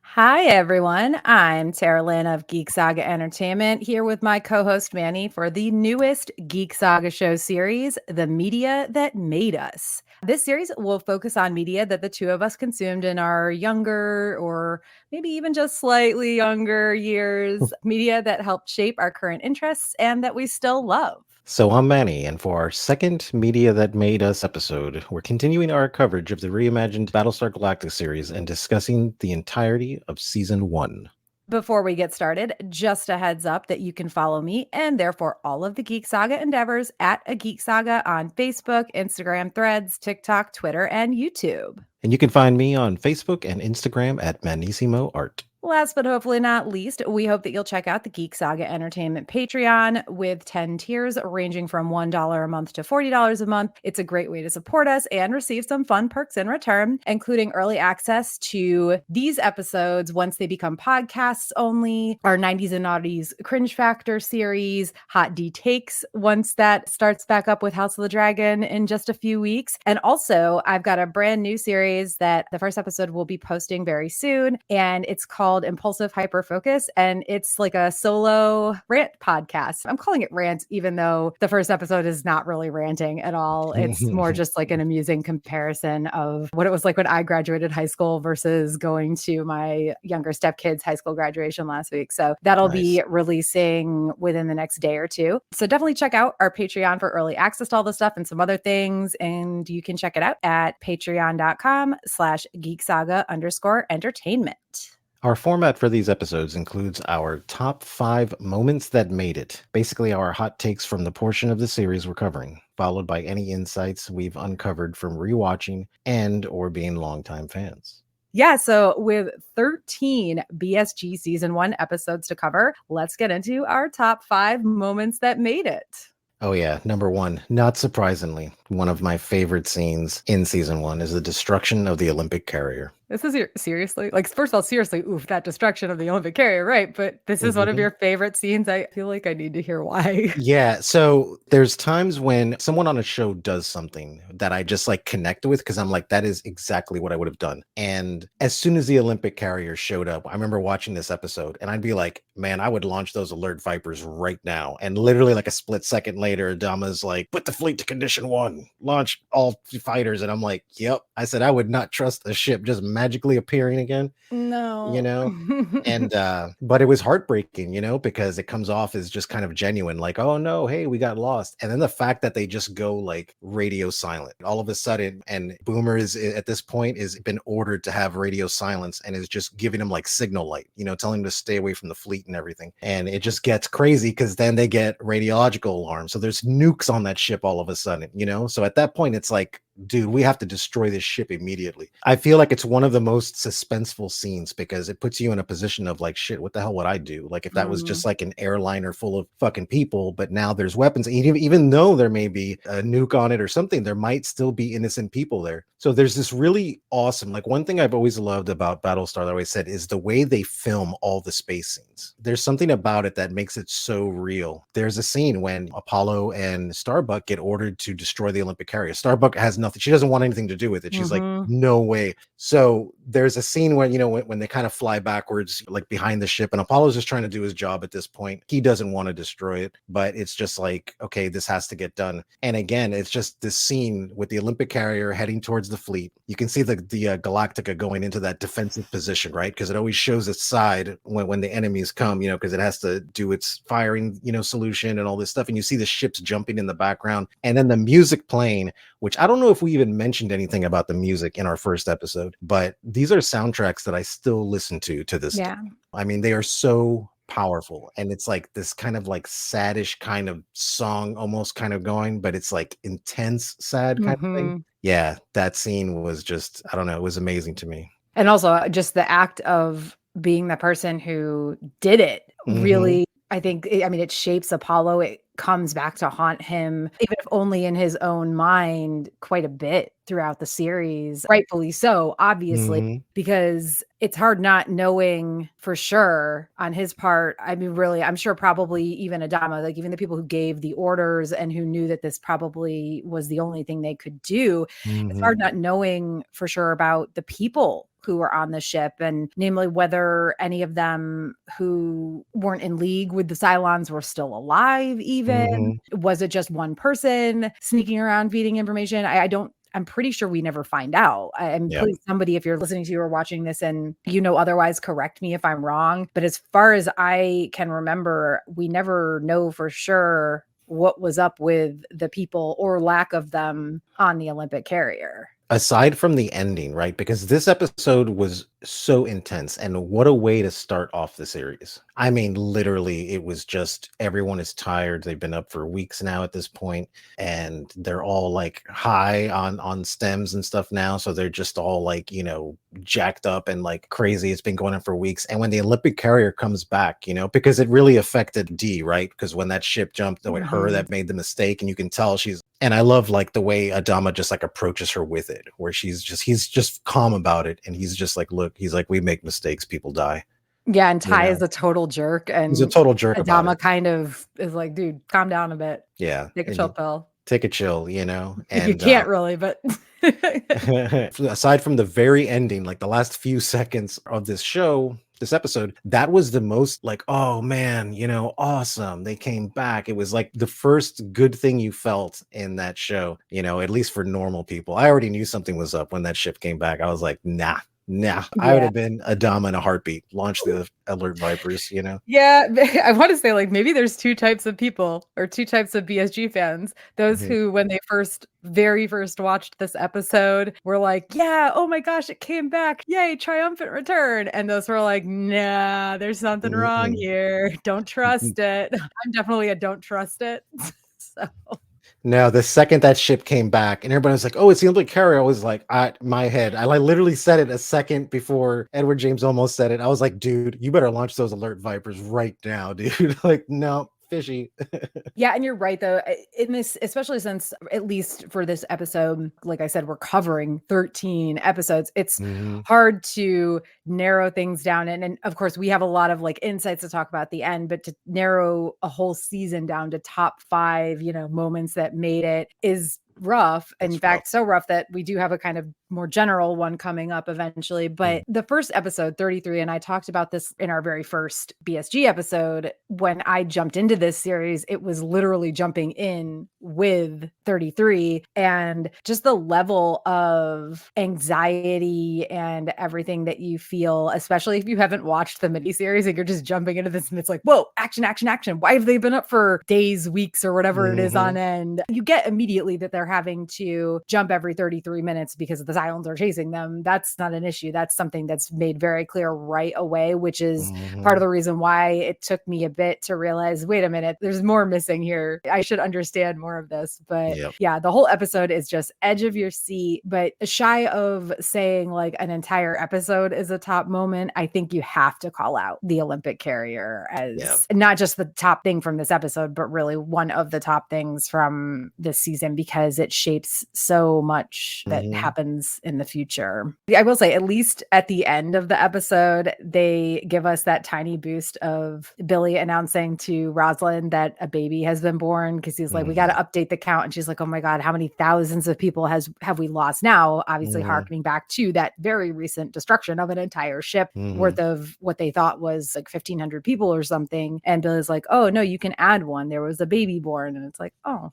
Hi, everyone. I'm Tara Lynn of Geek Saga Entertainment here with my co host Manny for the newest Geek Saga show series, The Media That Made Us. This series will focus on media that the two of us consumed in our younger or maybe even just slightly younger years, media that helped shape our current interests and that we still love. So I'm Manny, and for our second Media That Made Us episode, we're continuing our coverage of the reimagined Battlestar Galactica series and discussing the entirety of Season 1. Before we get started, just a heads up that you can follow me and therefore all of the Geek Saga endeavors at a Geek Saga on Facebook, Instagram, Threads, TikTok, Twitter, and YouTube. And you can find me on Facebook and Instagram at Manissimo Art. Last but hopefully not least, we hope that you'll check out the Geek Saga Entertainment Patreon with 10 tiers ranging from $1 a month to $40 a month. It's a great way to support us and receive some fun perks in return, including early access to these episodes once they become podcasts only, our 90s and Naughties Cringe Factor series, Hot D Takes once that starts back up with House of the Dragon in just a few weeks. And also, I've got a brand new series that the first episode will be posting very soon, and it's called Impulsive Hyperfocus, and it's like a solo rant podcast. I'm calling it rant, even though the first episode is not really ranting at all. It's more just like an amusing comparison of what it was like when I graduated high school versus going to my younger stepkids' high school graduation last week. So that'll be releasing within the next day or two. So definitely check out our Patreon for early access to all the stuff and some other things. And you can check it out at patreon.com/geeksaga_entertainment. Our format for these episodes includes our top 5 moments that made it, basically our hot takes from the portion of the series we're covering, followed by any insights we've uncovered from rewatching and or being longtime fans. Yeah, so with 13 BSG Season 1 episodes to cover, let's get into our top 5 moments that made it. Oh yeah, number 1, not surprisingly, one of my favorite scenes in Season 1 is the destruction of the Olympic carrier. This is seriously, like, first of all, seriously, oof, that destruction of the Olympic carrier, right? But this is one of your favorite scenes. I feel like I need to hear why. Yeah, so there's times when someone on a show does something that I just like connect with because I'm like, that is exactly what I would have done. And as soon as the Olympic carrier showed up, I remember watching this episode and I'd be like, man, I would launch those alert vipers right now. And literally like a split second later, Adama's like, put the fleet to condition 1, launch all fighters. And I'm like, yep. I said I would not trust a ship just magically appearing again. No. You know, and but it was heartbreaking, you know, because it comes off as just kind of genuine, like, oh no, hey, we got lost. And then the fact that they just go like radio silent all of a sudden, and Boomer is at this point is been ordered to have radio silence and is just giving him like signal light, you know, telling him to stay away from the fleet and everything. And it just gets crazy because then they get radiological alarms, so there's nukes on that ship all of a sudden, you know. So at that point it's like, dude, we have to destroy this ship immediately. I feel like it's one of the most suspenseful scenes because it puts you in a position of like, shit, what the hell would I do? Like if that was just like an airliner full of fucking people, but now there's weapons, even though there may be a nuke on it or something, there might still be innocent people there. So there's this really awesome, like one thing I've always loved about Battlestar that I always said is the way they film all the space scenes. There's something about it that makes it so real. There's a scene when Apollo and Starbuck get ordered to destroy the Olympic carrier. Starbuck has nothing. She doesn't want anything to do with it. She's like, no way. So there's a scene where, you know, when they kind of fly backwards, like behind the ship, and Apollo's just trying to do his job at this point. He doesn't want to destroy it, but it's just like, okay, this has to get done. And again, it's just this scene with the Olympic carrier heading towards the fleet. You can see the Galactica going into that defensive position, right? Because it always shows its side when the enemies come, you know, because it has to do its firing, you know, solution and all this stuff. And you see the ships jumping in the background and then the music playing, which I don't know if we even mentioned anything about the music in our first episode, but these are soundtracks that I still listen to this day. I mean, they are so powerful, and it's like this kind of like saddish kind of song almost kind of going, but it's like intense sad kind of thing. Yeah, that scene was just, I don't know, it was amazing to me. And also just the act of being the person who did it really, I think, I mean, it shapes Apollo. It comes back to haunt him, even if only in his own mind, quite a bit throughout the series. Rightfully so, obviously, because it's hard not knowing for sure on his part. I mean, really, I'm sure probably even Adama, like even the people who gave the orders and who knew that this probably was the only thing they could do. It's hard not knowing for sure about the people who were on the ship, and namely whether any of them who weren't in league with the Cylons were still alive even. Was it just one person sneaking around feeding information? I'm pretty sure we never find out. And please, somebody, if you're listening to or watching this and otherwise, correct me if I'm wrong. But as far as I can remember, we never know for sure what was up with the people or lack of them on the Olympic carrier. Aside from the ending, right? Because this episode was so intense, and what a way to start off the series. I mean, literally, it was just everyone is tired. They've been up for weeks now at this point, and they're all like high on stems and stuff now. So they're just all like, jacked up and like crazy. It's been going on for weeks. And when the Olympic carrier comes back, because it really affected Dee, right? Because when that ship jumped, with her that made the mistake, and you can tell and I love like the way Adama just like approaches her with it, where he's just calm about it. And he's just like, look, he's like, we make mistakes, people die. Yeah, and Ty is a total jerk. And he's a total jerk about Adama it. kind of is like, dude, calm down a bit. Yeah. Take a chill pill. Take a chill, And you can't really, but aside from the very ending, like the last few seconds of this episode, that was the most like, oh man, awesome. They came back. It was like the first good thing you felt in that show, at least for normal people. I already knew something was up when that ship came back. I was like, nah. I would have been Adama in a heartbeat. Launch the Alert Vipers, Yeah, I want to say like maybe there's two types of people or two types of BSG fans. Those who, when they very first watched this episode, were like, yeah, oh my gosh, it came back. Yay, triumphant return. And those were like, nah, there's something wrong here. Don't trust it. I'm definitely a don't trust it. So... No, the second that ship came back and everybody was like, oh, it's the Olympic carrier, I was like, my head. I literally said it a second before Edward James almost said it. I was like, dude, you better launch those Alert Vipers right now, dude. Like, no, fishy. Yeah, and you're right though. In this, especially since at least for this episode, like I said, we're covering 13 episodes. It's hard to narrow things down. And of course, we have a lot of like insights to talk about at the end, but to narrow a whole season down to top 5, moments that made it is rough. In fact, so rough that we do have a kind of more general one coming up eventually. But the first episode, 33, and I talked about this in our very first BSG episode, when I jumped into this series, it was literally jumping in with 33, and just the level of anxiety and everything that you feel, especially if you haven't watched the miniseries and you're just jumping into this and it's like, whoa, action, action, action. Why have they been up for days, weeks, or whatever it is on end? You get immediately that they're having to jump every 33 minutes because the Cylons are chasing them. That's not an issue. That's something that's made very clear right away, which is part of the reason why it took me a bit to realize, wait a minute, there's more missing here. I should understand more of this. But yeah, the whole episode is just edge of your seat, but shy of saying like an entire episode is a top moment. I think you have to call out the Olympic carrier as not just the top thing from this episode, but really one of the top things from this season, because it shapes so much that happens in the future. I will say, at least at the end of the episode, they give us that tiny boost of Billy announcing to Rosalind that a baby has been born, because he's like, we got to update the count. And she's like, oh my God, how many thousands of people have we lost now? Obviously harkening back to that very recent destruction of an entire ship worth of what they thought was like 1,500 people or something. And Billy's like, oh no, you can add one. There was a baby born. And it's like, oh.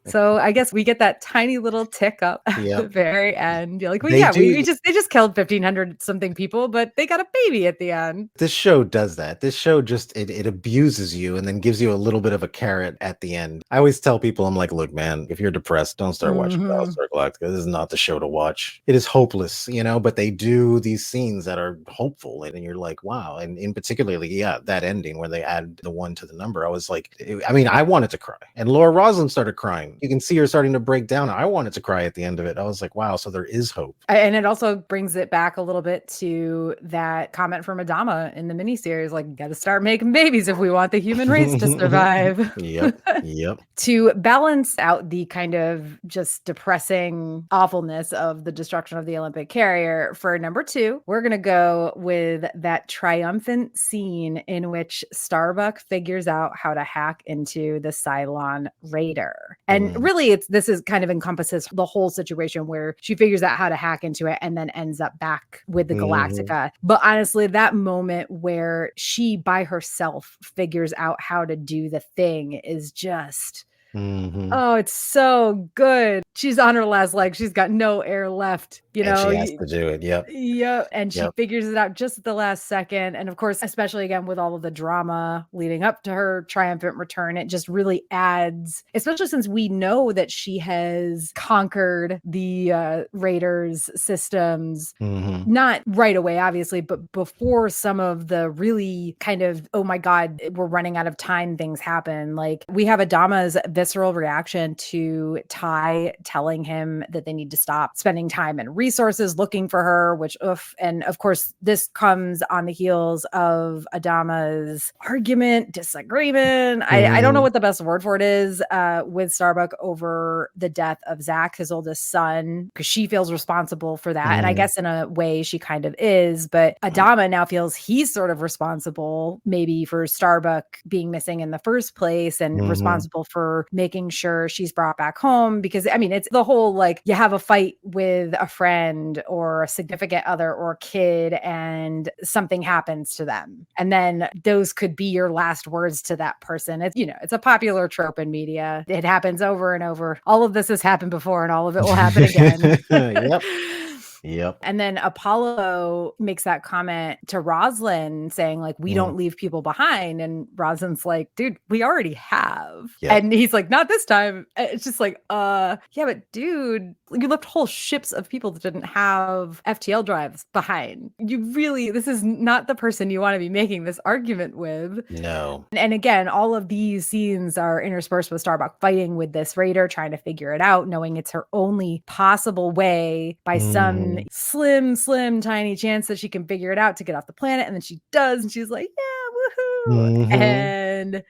So I guess we get that tiny little tick up at the very end. You're like, well, they just killed 1,500 something people, but they got a baby at the end. This show does that. This show just, it abuses you and then gives you a little bit of a carrot at the end. I always tell people, I'm like, look, man, if you're depressed, don't start watching Battlestar Galactica. This is not the show to watch. It is hopeless, but they do these scenes that are hopeful, and you're like, wow. And in particularly, that ending where they add the 1 to the number, I was like, I wanted to cry. And Laura Rosalind started crying. You can see her starting to break down. I wanted to cry at the end of it. I was like, wow, so there is hope. And it also brings it back a little bit to that comment from Adama in the miniseries, like, got to start making babies if we want the human race to survive. Yep. To balance out the kind of just depressing awfulness of the destruction of the Olympic carrier, for number 2, we're going to go with that triumphant scene in which Starbuck figures out how to hack into the Cylon Raider. And really, this is kind of encompasses the whole situation where she figures figures out how to hack into it and then ends up back with the Mm-hmm. Galactica. But honestly, that moment where she by herself figures out how to do the thing is just, Mm-hmm. oh, it's so good. She's on her last leg. She's got no air left, And she has to do it. Yep. yeah, and she Yep. figures it out just at the last second. And of course, especially again with all of the drama leading up to her triumphant return, it just really adds, especially since we know that she has conquered the Raiders systems. Mm-hmm. Not right away, obviously, but before some of the really kind of, oh my God, we're running out of time things happen. Like we have Adama's visceral reaction to Ty telling him that they need to stop spending time and resources looking for her, which, oof. And of course, this comes on the heels of Adama's argument, disagreement. I don't know what the best word for it is with Starbuck over the death of Zach, his oldest son, because she feels responsible for that. And I guess in a way she kind of is, but Adama now feels he's sort of responsible maybe for Starbuck being missing in the first place and responsible for making sure she's brought back home. Because I mean, it's the whole like you have a fight with a friend or a significant other or a kid and something happens to them. And then those could be your last words to that person. It's, it's a popular trope in media. It happens over and over. All of this has happened before and all of it will happen again. Yep. Yep. And then Apollo makes that comment to Roslyn saying like, we don't leave people behind. And Roslyn's like, dude, we already have. Yep. And he's like, not this time. It's just like, yeah, but dude, you left whole ships of people that didn't have FTL drives behind. This is not the person you want to be making this argument with. No. And again, all of these scenes are interspersed with Starbuck fighting with this raider, trying to figure it out, knowing it's her only possible way by some slim, tiny chance that she can figure it out to get off the planet. And then she does. And she's like, yeah, woohoo. And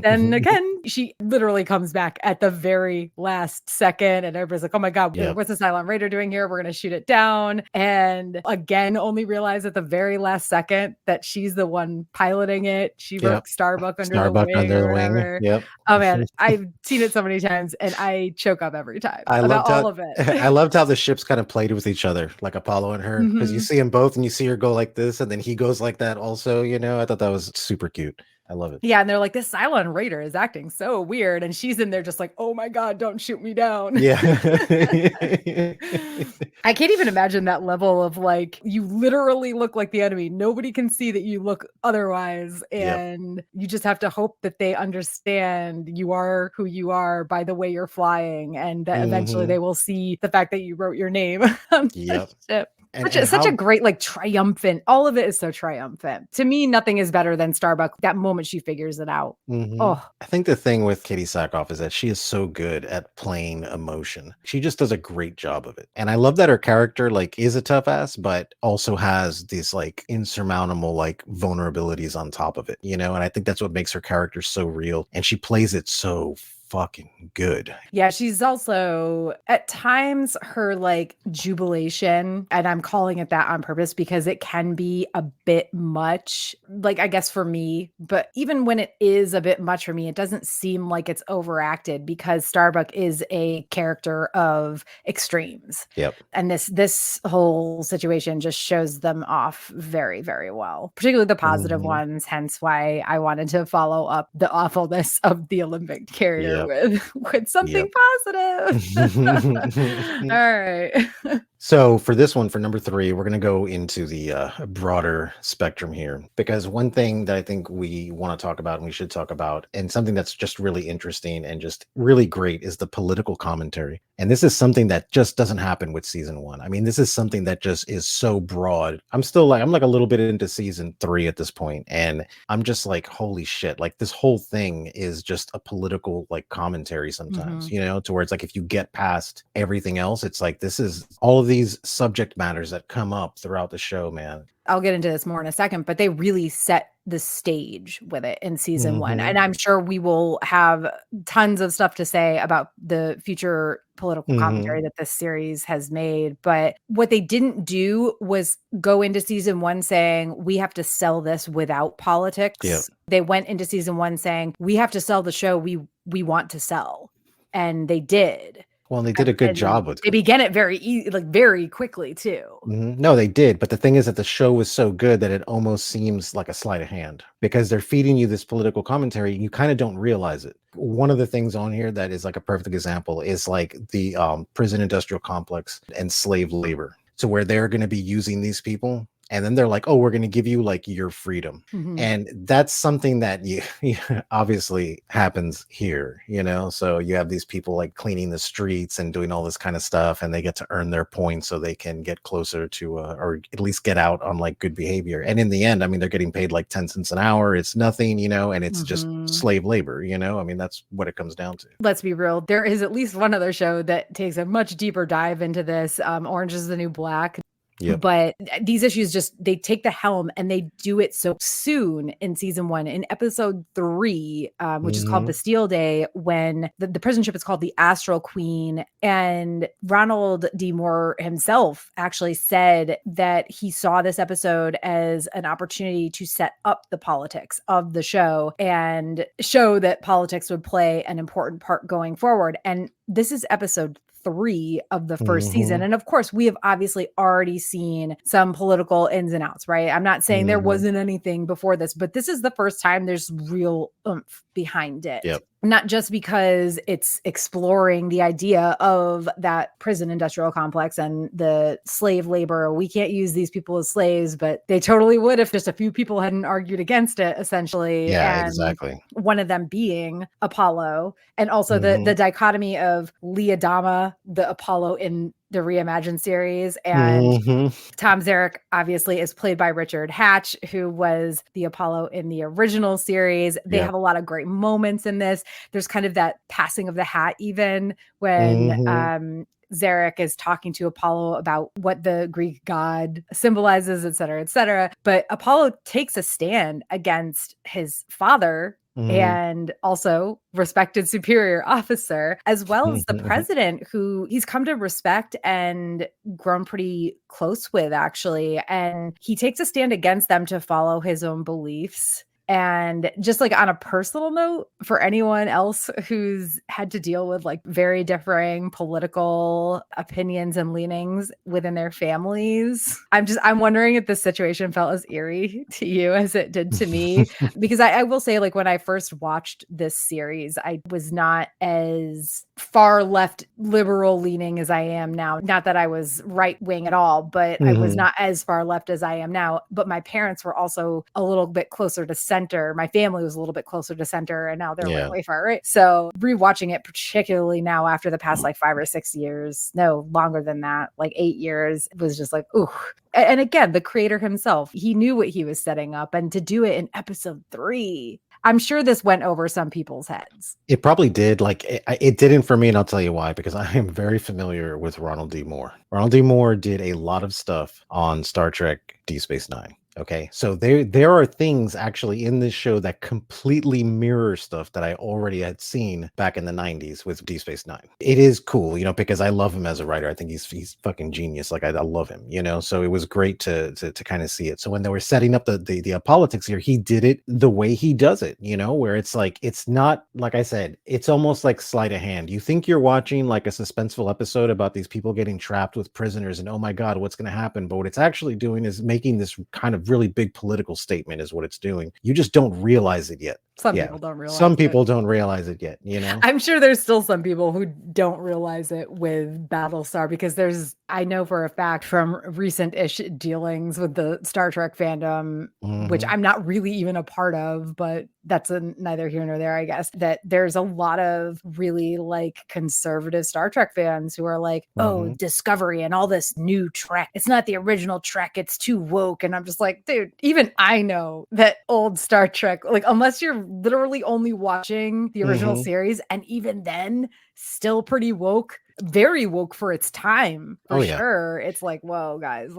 then again, she literally comes back at the very last second. And everybody's like, oh my God, what's the Cylon Raider doing here? We're going to shoot it down. And again, only realize at the very last second that she's the one piloting it. She wrote Starbuck under the wing. Yep. Oh man, I've seen it so many times and I choke up every time I about loved all of it. I loved how the ships kind of played with each other, like Apollo and her, because you see them both and you see her go like this and then he goes like that also, I thought that was super cute. I love it. Yeah, and they're like, this Cylon Raider is acting so weird. And she's in there just like, oh my God, don't shoot me down. Yeah. I can't even imagine that level of like, you literally look like the enemy. Nobody can see that you look otherwise. And you just have to hope that they understand you are who you are by the way you're flying. And that eventually they will see the fact that you wrote your name on the ship. Such a great, like, triumphant, all of it is so triumphant. To me, nothing is better than Starbuck. That moment she figures it out. Oh, I think the thing with Katie Sackhoff is that she is so good at playing emotion. She just does a great job of it. And I love that her character, like, is a tough ass, but also has these, like, insurmountable, like, vulnerabilities on top of it, and I think that's what makes her character so real. And she plays it so fucking good. Yeah, she's also at times her like jubilation, and I'm calling it that on purpose because it can be a bit much, like I guess for me, but even when it is a bit much for me, it doesn't seem like it's overacted because Starbuck is a character of extremes. Yep. And this whole situation just shows them off very, very well, particularly the positive ones, hence why I wanted to follow up the awfulness of the Olympic carrier with something positive. All right. So for this one, for number 3, we're going to go into the broader spectrum here, because one thing that I think we want to talk about and we should talk about, and something that's just really interesting and just really great, is the political commentary. And this is something that just doesn't happen with season 1. I mean, this is something that just is so broad. I'm like a little bit into season 3 at this point, and I'm just like, holy shit, like this whole thing is just a political like commentary sometimes, to where it's like, if you get past everything else, it's like, this is all of these subject matters that come up throughout the show, man. I'll get into this more in a second, but they really set the stage with it in season 1. And I'm sure we will have tons of stuff to say about the future political commentary that this series has made. But what they didn't do was go into season 1 saying, we have to sell this without politics. Yep. They went into season 1 saying, we have to sell the show we want to sell. And they did. Well, they did a good job with they it. began it very quickly too. No, they did. But the thing is that the show was so good that it almost seems like a sleight of hand because they're feeding you this political commentary. You kind of don't realize it. One of the things on here that is like a perfect example is like the prison industrial complex and slave labor. So where they're going to be using these people. And then they're like, oh, we're going to give you like your freedom. And that's something that you obviously happens here, so you have these people like cleaning the streets and doing all this kind of stuff, and they get to earn their points so they can get closer to or at least get out on like good behavior. And in the end, I mean, they're getting paid like 10 cents an hour. It's nothing, and it's just slave labor, I mean, that's what it comes down to. Let's be real. There is at least one other show that takes a much deeper dive into this. Orange is the New Black. Yep. But these issues they take the helm and they do it so soon in season 1. In episode 3, which is called Bastille Day, when the prison ship is called the Astral Queen, and Ronald D. Moore himself actually said that he saw this episode as an opportunity to set up the politics of the show and show that politics would play an important part going forward. And this is episode 3 of the first season. And of course, we have obviously already seen some political ins and outs, right? I'm not saying there wasn't anything before this, but this is the first time there's real oomph behind it. Yep. Not just because it's exploring the idea of that prison industrial complex and the slave labor. We can't use these people as slaves, but they totally would if just a few people hadn't argued against it, essentially. Yeah, and exactly. One of them being Apollo, and also the dichotomy of Lee Adama, the Apollo in the Reimagined series, and Tom Zarek obviously is played by Richard Hatch, who was the Apollo in the original series. They have a lot of great moments in this. There's kind of that passing of the hat, even when Zarek is talking to Apollo about what the Greek god symbolizes, et cetera, et cetera. But Apollo takes a stand against his father, and also respected superior officer, as well as the president, who he's come to respect and grown pretty close with, actually. And he takes a stand against them to follow his own beliefs. And just like on a personal note, for anyone else who's had to deal with like very differing political opinions and leanings within their families, I'm wondering if this situation felt as eerie to you as it did to me. Because I will say, like, when I first watched this series, I was not as far left liberal leaning as I am now. Not that I was right wing at all, but I was not as far left as I am now. But my parents were also a little bit closer to center. My family was a little bit closer to center, and now they're way far right. So rewatching it, particularly now after the past like 5 or 6 years, no longer than that, like 8 years, it was just like, ooh. And again, the creator himself, he knew what he was setting up, and to do it in episode 3, I'm sure this went over some people's heads. It probably did. Like it didn't for me, and I'll tell you why. Because I am very familiar with Ronald D. Moore. Ronald D. Moore did a lot of stuff on Star Trek Deep Space Nine. Okay, so there are things actually in this show that completely mirror stuff that I already had seen back in the 90s with Deep Space Nine. It is cool, because I love him as a writer. I think he's fucking genius. Like I love him, so it was great to kind of see it. So when they were setting up the politics here, he did it the way he does it, where it's like, it's not, like I said, it's almost like sleight of hand. You think you're watching like a suspenseful episode about these people getting trapped with prisoners and, oh my God, what's going to happen? But what it's actually doing is making this kind of really big political statement is what it's doing. You just don't realize it yet. Some people don't realize Some people don't realize it yet, I'm sure there's still some people who don't realize it with Battlestar, because I know for a fact from recent-ish dealings with the Star Trek fandom, which I'm not really even a part of, but that's neither here nor there, I guess, that there's a lot of really like conservative Star Trek fans who are like, oh, Discovery and all this new Trek, it's not the original Trek, it's too woke. And I'm just like, dude, even I know that old Star Trek, like, unless you're literally only watching the original series, and even then still pretty woke, very woke for its time, for sure. It's like, whoa, guys,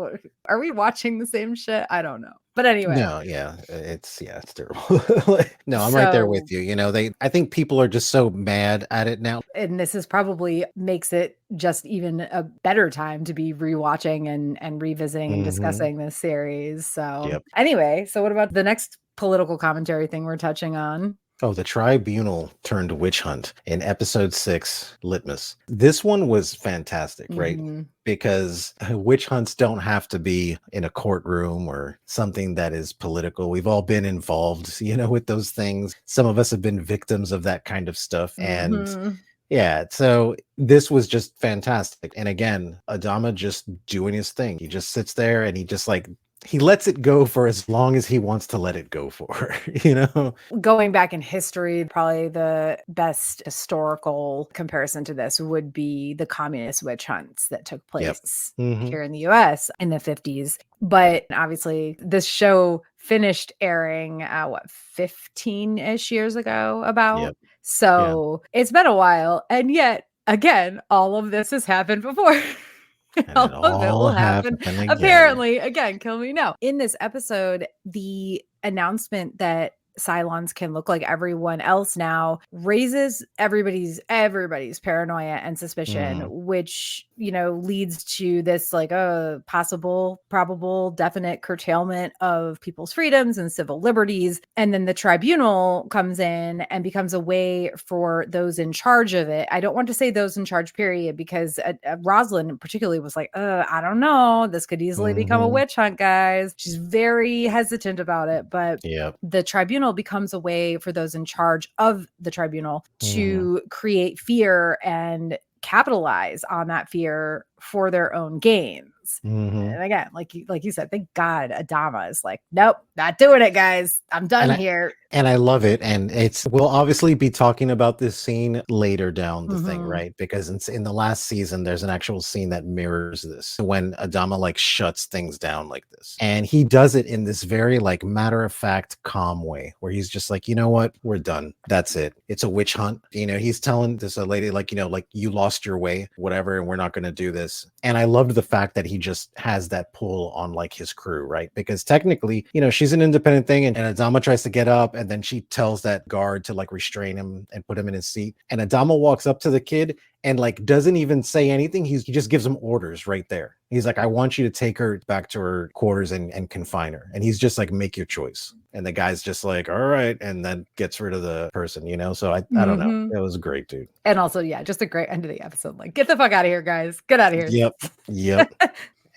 are we watching the same shit? I don't know. But anyway. No, it's terrible. No, I'm right there with you. I think people are just so mad at it now. And this is probably makes it just even a better time to be rewatching and revisiting and discussing this series. So anyway, so what about the next political commentary thing we're touching on? Oh, the tribunal turned witch hunt in episode 6, Litmus. This one was fantastic, right? Mhm. Because witch hunts don't have to be in a courtroom or something that is political. We've all been involved, with those things. Some of us have been victims of that kind of stuff. And Mhm. yeah, so this was just fantastic. And again, Adama just doing his thing. He just sits there and he lets it go for as long as he wants to let it go for, Going back in history, probably the best historical comparison to this would be the communist witch hunts that took Yep. place Mhm. here in the US in the 50s. But obviously, this show finished airing, 15-ish years ago about. Yep. Yeah. So it's been a while. And yet, again, all of this has happened before. And All it of it all will happen happened again. apparently again. Kill me now. In this episode, the announcement that Cylons can look like everyone else now raises everybody's paranoia and suspicion, Mhm. which leads to this like a possible, probable, definite curtailment of people's freedoms and civil liberties. And then the tribunal comes in and becomes a way for those in charge of it. I don't want to say those in charge, period, because Rosalind particularly was like, I don't know, this could easily become a Mhm. witch hunt, guys. She's very hesitant about it, but Yep. the tribunal becomes a way for those in charge of the tribunal Mhm. to create fear and capitalize on that fear for their own gains. Mhm. And again, like you said, thank God Adama is like, nope, not doing it, guys. I'm done And I here. and I love it, and we'll obviously be talking about this scene later down the thing, Mhm. right? Because in the last season, there's an actual scene that mirrors this when Adama like shuts things down like this, and he does it in this very like matter of fact, calm way, where he's just like, you know what, we're done. That's it. It's a witch hunt. He's telling this lady like, like you lost your way, whatever, and we're not going to do this. And I loved the fact that he just has that pull on like his crew, right? Because technically, she's an independent thing, and Adama tries to get up, and then she tells that guard to like restrain him and put him in his seat. And Adama walks up to the kid and like doesn't even say anything. He just gives him orders right there. He's like, I want you to take her back to her quarters and confine her. And he's just like, make your choice. And the guy's just like, all right, and then gets rid of the person, So I don't know. Mhm. It was great, dude. And also, yeah, just a great end of the episode. Like, get the fuck out of here, guys. Get out of here. Yep. Yep.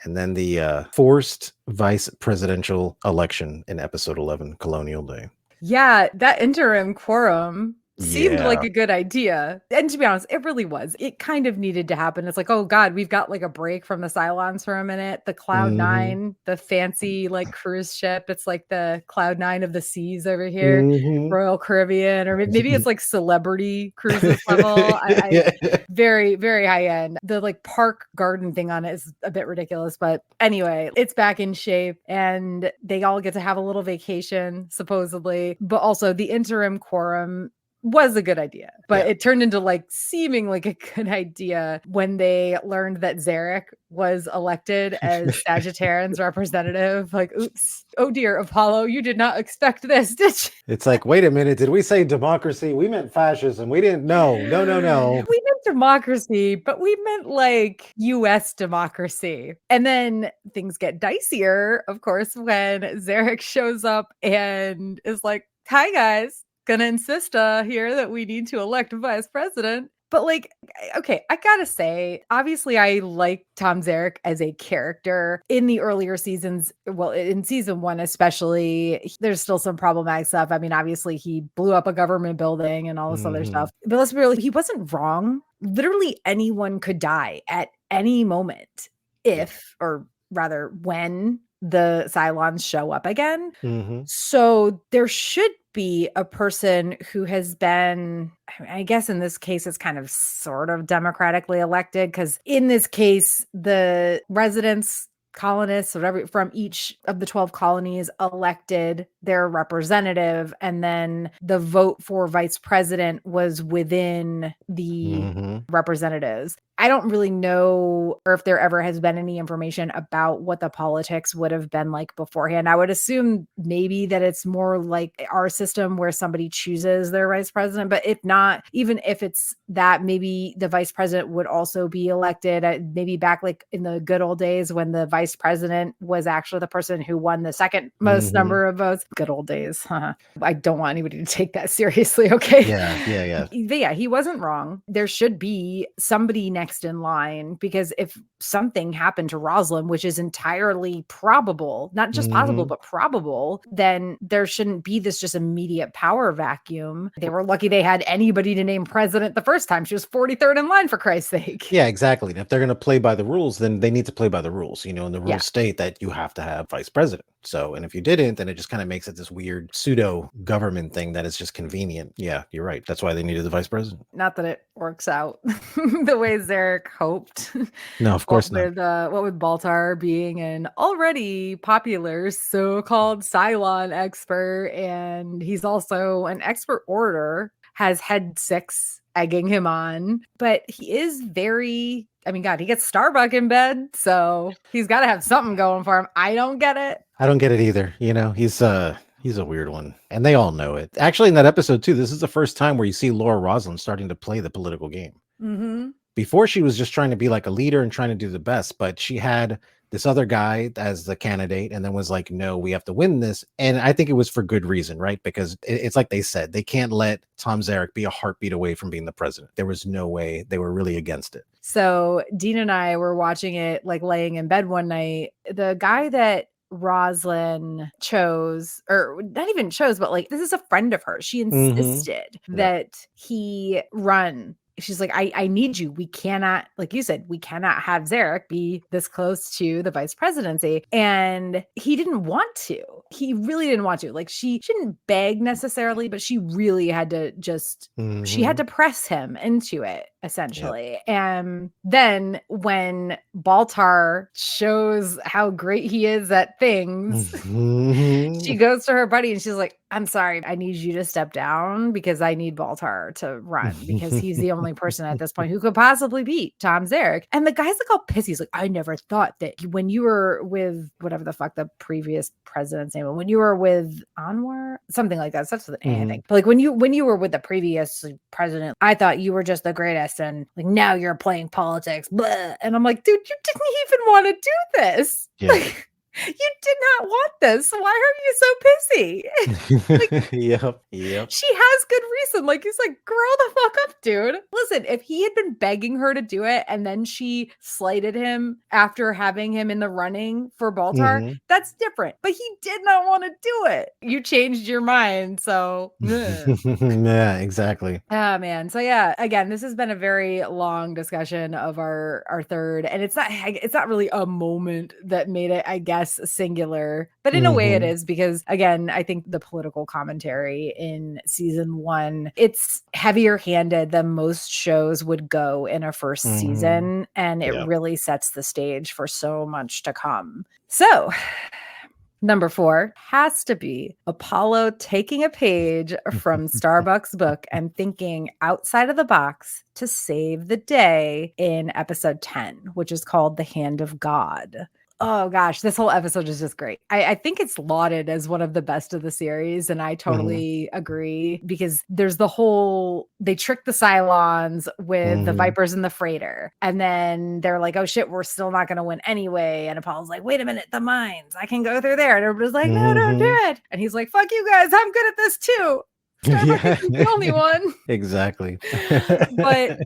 And then the forced vice presidential election in episode 11, Colonial Day. Yeah, that interim quorum seemed like Yeah. a good idea. And to be honest, it really was. It kind of needed to happen. It's like, oh God, we've got like a break from the Cylons for a minute. The Cloud Mhm. Nine, the fancy like cruise ship. It's like the Cloud Nine of the seas over here, Mhm. Royal Caribbean, or maybe it's like celebrity cruises level. I very, very high end. The like park garden thing on it is a bit ridiculous, but anyway, it's back in shape and they all get to have a little vacation, supposedly. But also, the interim quorum was a good idea, but Yeah. it turned into like seeming like a good idea when they learned that Zarek was elected as Sagittarian's representative. Like, oops, oh dear, Apollo, you did not expect this, did you? It's like, wait a minute, did we say democracy? We meant fascism. We didn't know. No, no, no. We meant democracy, but we meant like US democracy. And then things get dicier, of course, when Zarek shows up and is like, hi guys, gonna insist here that we need to elect a vice president. But like, okay, I gotta say, obviously, I like Tom Zarek as a character in the earlier seasons. Well, in season 1, especially, there's still some problematic stuff. I mean, obviously, he blew up a government building and all this other Mhm. stuff. But let's be real, he wasn't wrong. Literally, anyone could die at any moment Yeah. if, or rather, when the Cylons show up again. Mhm. So there should be a person who has been, I guess in this case, it's kind of sort of democratically elected, because in this case, the residents, colonists, whatever, from each of the 12 colonies elected their representative. And then the vote for vice president was within the Mhm. representatives. I don't really know or if there ever has been any information about what the politics would have been like beforehand. I would assume maybe that it's more like our system where somebody chooses their vice president. But if not, even if it's that, maybe the vice president would also be elected. Maybe back like in the good old days when the vice president was actually the person who won the second most number of votes. Good old days. I don't want anybody to take that seriously. Okay. Yeah. But yeah, he wasn't wrong. There should be somebody next in line, because if something happened to Rosalind, which is entirely probable, not just possible, but probable, then there shouldn't be this just immediate power vacuum. They were lucky they had anybody to name president the first time. She was 43rd in line, for Christ's sake. Yeah, exactly. And if they're going to play by the rules, then they need to play by the rules, and the rules Yeah. state that you have to have vice president. So, and if you didn't, then it just kind of makes it this weird pseudo government thing that is just convenient. Yeah, you're right. That's why they needed the vice president. Not that it works out the way Zarek hoped. No, of course not. What with Baltar being an already popular so-called Cylon expert, and he's also an expert orator, has Head 6 egging him on, but he is very, I mean, God, he gets Starbuck in bed, so he's got to have something going for him. I don't get it. I don't get it either. He's a weird one, and they all know it. Actually, in that episode too, this is the first time where you see Laura Rosalind starting to play the political game. Before, she was just trying to be like a leader and trying to do the best, but she had this other guy as the candidate and then was like, no, we have to win this. And I think it was for good reason, right? Because it's like they said, they can't let Tom Zarek be a heartbeat away from being the president. There was no way. They were really against it. So Dean and I were watching it, like laying in bed one night. The guy that Rosalind chose, or not even chose, but like, this is a friend of hers. She insisted that he run. She's like, I need you. We cannot, like you said, we cannot have Zarek be this close to the vice presidency. And he didn't want to. He really didn't want to. Like, she shouldn't beg necessarily, but she really had to just, she had to press him into it, essentially. Yep. And then when Baltar shows how great he is at things, she goes to her buddy and she's like, I'm sorry, I need you to step down because I need Baltar to run because he's the only person at this point who could possibly beat Tom Zarek. And the guy's like all pissy. He's like, I never thought that when you were with whatever the fuck the previous president's name, when you were with Anwar, something like that. That's with an A, I think. But like when you were with the previous president, I thought you were just the greatest, and like now you're playing politics. Blah. And I'm like, dude, you didn't even want to do this. Yeah. Like, you did not want this. Why are you so pissy? Like, Yep. She has good reason. Like, he's like, grow the fuck up, dude. Listen, if he had been begging her to do it and then she slighted him after having him in the running for Baltar, that's different. But he did not want to do it. You changed your mind. So, yeah, exactly. Oh, man. So, yeah, again, this has been a very long discussion of our third. And it's not really a moment that made it, I guess, singular, but in a way it is, because again, I think the political commentary in season 1, it's heavier handed than most shows would go in a first season, and it really sets the stage for so much to come. So number 4 has to be Apollo taking a page from Starbuck's book and thinking outside of the box to save the day in episode 10, which is called The Hand of God. Oh gosh, this whole episode is just great. I think it's lauded as one of the best of the series, and I totally agree, because there's the whole, they trick the Cylons with the Vipers and the freighter, and then they're like, oh shit, we're still not going to win anyway, and Apollo's like, wait a minute, the mines, I can go through there, and everybody's like, no, don't do it, and he's like, fuck you guys, I'm good at this too. Starbuck isn't the only one. Exactly. But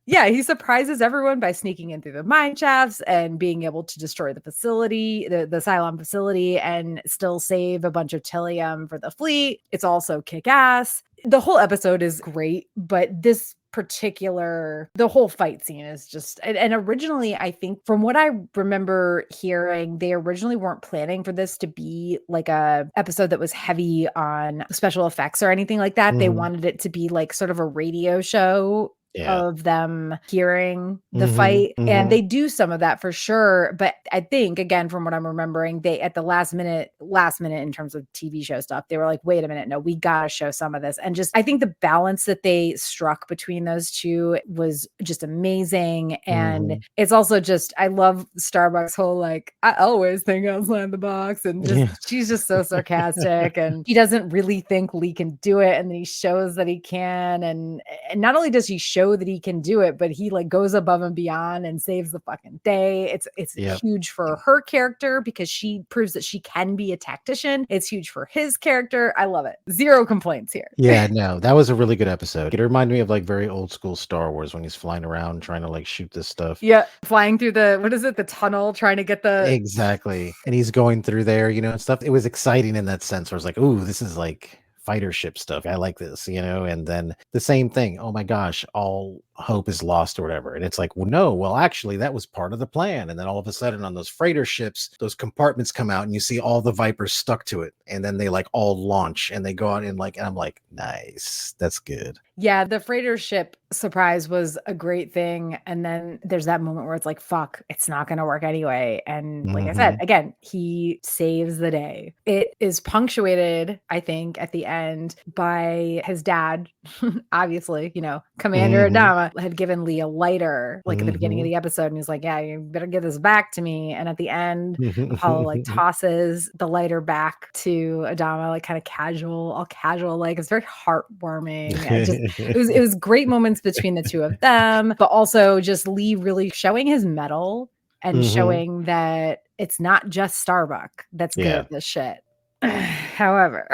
yeah, he surprises everyone by sneaking in through the mine shafts and being able to destroy the facility, the Cylon facility, and still save a bunch of Tilium for the fleet. It's also kick-ass. The whole episode is great, but this particular, the whole fight scene is just, and originally, I think from what I remember hearing, they originally weren't planning for this to be like a episode that was heavy on special effects or anything like that. They wanted it to be like sort of a radio show Yeah. of them hearing the Mhm, fight. And mhm. they do some of that for sure. But I think, again, from what I'm remembering, they at the last minute in terms of TV show stuff, they were like, wait a minute, no, we gotta show some of this. And just I think the balance that they struck between those two was just amazing. And Mhm. it's also just I love Starbucks whole like, I always think outside the box. And just Yeah. she's just so sarcastic. And he doesn't really think Lee can do it. And then he shows that he can. And not only does he show that he can do it, but he like goes above and beyond and saves the fucking day. It's Yep. huge for her character because she proves that she can be a tactician. It's huge for his character. I love it. Zero complaints here. Yeah, no, that was a really good episode. It reminded me of like very old school Star Wars when he's flying around trying to like shoot this stuff. Yeah, flying through the tunnel trying to get the Exactly. And he's going through there, and stuff. It was exciting in that sense where it's like, ooh, this is like fighter ship stuff. I like this, and then the same thing. Oh my gosh, all hope is lost or whatever. And it's like, well, no, well, actually, that was part of the plan. And then all of a sudden on those freighter ships, those compartments come out and you see all the Vipers stuck to it. And then they like all launch and they go out and I'm like, nice. That's good. Yeah, the freighter ship surprise was a great thing. And then there's that moment where it's like, fuck, it's not going to work anyway. And like I said, Mhm. again, he saves the day. It is punctuated, I think, at the end by his dad, obviously, Commander Mhm. Adama had given Lee a lighter, like at the beginning of Mhm. the episode. And he's like, yeah, you better give this back to me. And at the end, Apollo like tosses the lighter back to Adama, like kind of all casual, like it's very heartwarming. It was great moments between the two of them, but also just Lee really showing his mettle and Mhm. showing that it's not just Starbuck that's good Yeah. at this shit. However,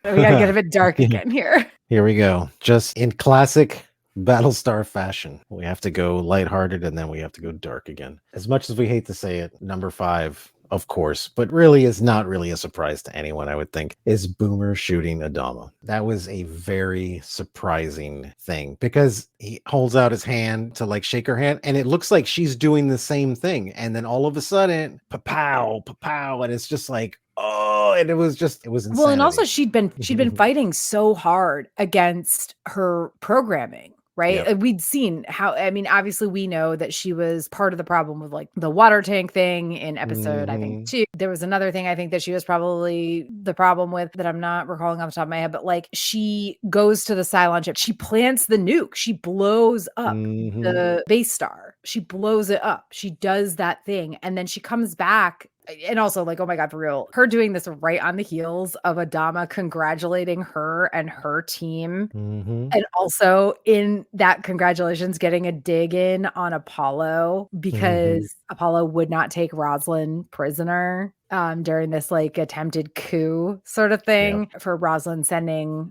we gotta get a bit dark again here. Here we go. Just in classic Battlestar fashion. We have to go lighthearted and then we have to go dark again. As much as we hate to say it, number 5, of course, but really is not really a surprise to anyone, I would think, is Boomer shooting Adama. That was a very surprising thing because he holds out his hand to like shake her hand and it looks like she's doing the same thing. And then all of a sudden, pa-pow, pa-pow, and it's just like, oh, and it was insanity. Well, and also she'd been fighting so hard against her programming, right? Yep. We'd seen how, I mean, obviously we know that she was part of the problem with like the water tank thing in episode, I think Mhm. 2. There was another thing I think that she was probably the problem with that I'm not recalling off the top of my head, but like she goes to the Cylon ship, she plants the nuke, she blows up Mhm. the base star, she blows it up, she does that thing, and then she comes back. And also, like, oh my God, for real, her doing this right on the heels of Adama congratulating her and her team. Mhm. And also in that congratulations, getting a dig in on Apollo Mhm. because Apollo would not take Rosalind prisoner during this like attempted coup sort of Yep. thing for Rosalind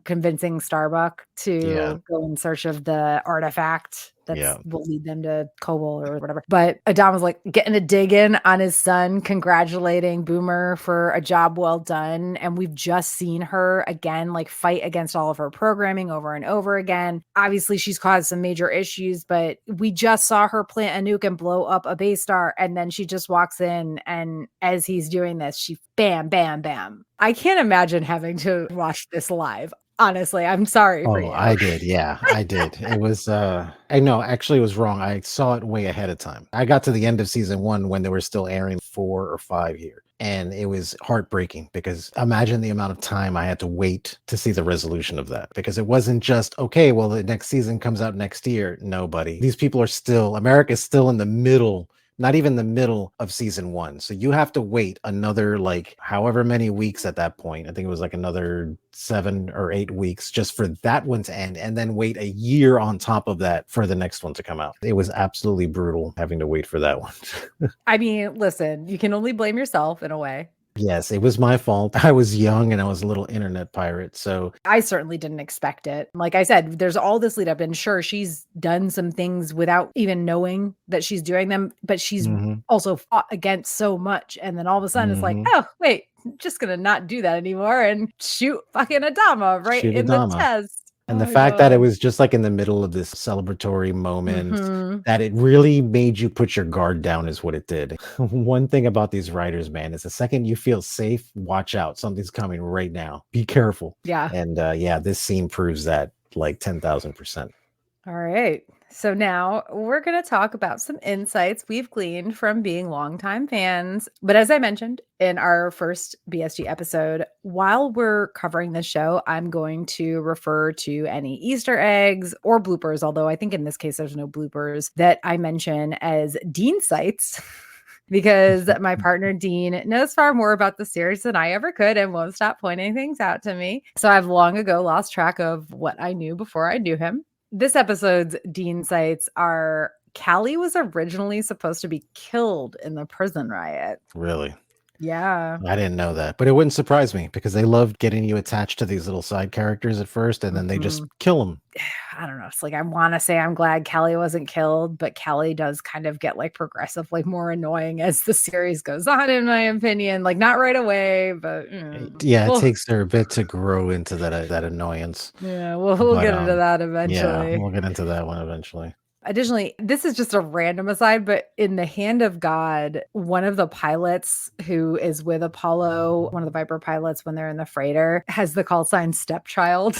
convincing Starbuck Yeah. to go in search of the artifact Yeah. will lead them to Kobol or whatever. But Adama's like getting a dig in on his son, congratulating Boomer for a job well done. And we've just seen her again, like fight against all of her programming over and over again. Obviously, she's caused some major issues, but we just saw her plant a nuke and blow up a base star. And then she just walks in, and as he's doing this, she bam, bam, bam. I can't imagine having to watch this live. Honestly, I'm sorry for Oh, you. I did. Yeah, I did. It was I know, actually it was wrong. I saw it way ahead of time. I got to the end of season 1 when they were still airing 4 or 5 here. And it was heartbreaking because imagine the amount of time I had to wait to see the resolution of that. Because it wasn't just, okay, well, the next season comes out next year. No, buddy. These people are still, America's still in the middle, not even the middle of season 1. So you have to wait another like however many weeks at that point. I think it was like another 7 or 8 weeks just for that one to end, and then wait a year on top of that for the next one to come out. It was absolutely brutal having to wait for that one. I mean, listen, you can only blame yourself in a way. Yes, it was my fault. I was young and I was a little internet pirate. So I certainly didn't expect it. Like I said, there's all this lead up, and sure, she's done some things without even knowing that she's doing them, but she's mhm, also fought against so much. And then all of a sudden it's like, mhm. oh, wait, I'm just gonna not do that anymore and shoot fucking Adama right Shoot in the Adama. chest. And Oh the my fact that it God. was just like in the middle of this celebratory moment, Mhm. that it really made you put your guard down is what it did. One thing about these writers, man, is the second you feel safe, watch out. Something's coming right now. Be careful. Yeah. And yeah, this scene proves that like 10,000%. All right. So now we're going to talk about some insights we've gleaned from being longtime fans. But as I mentioned in our first BSG episode, while we're covering the show, I'm going to refer to any Easter eggs or bloopers, although I think in this case there's no bloopers, that I mention as Dean sites. Because my partner Dean knows far more about the series than I ever could and won't stop pointing things out to me. So I've long ago lost track of what I knew before I knew him. This episode's Dean sites are Callie was originally supposed to be killed in the prison riot. Really? Yeah. I didn't know that, but it wouldn't surprise me because they loved getting you attached to these little side characters at first, and then they just kill them. I don't know. It's like I want to say I'm glad Callie wasn't killed, but Callie does kind of get like progressively more annoying as the series goes on, in my opinion. Like not right away, but yeah, it takes her a bit to grow into that annoyance. Yeah, we'll get into that eventually. Yeah, we'll get into that one eventually. Additionally, this is just a random aside, but in The Hand of God, one of the pilots who is with Apollo, one of the Viper pilots when they're in the freighter, has the call sign stepchild,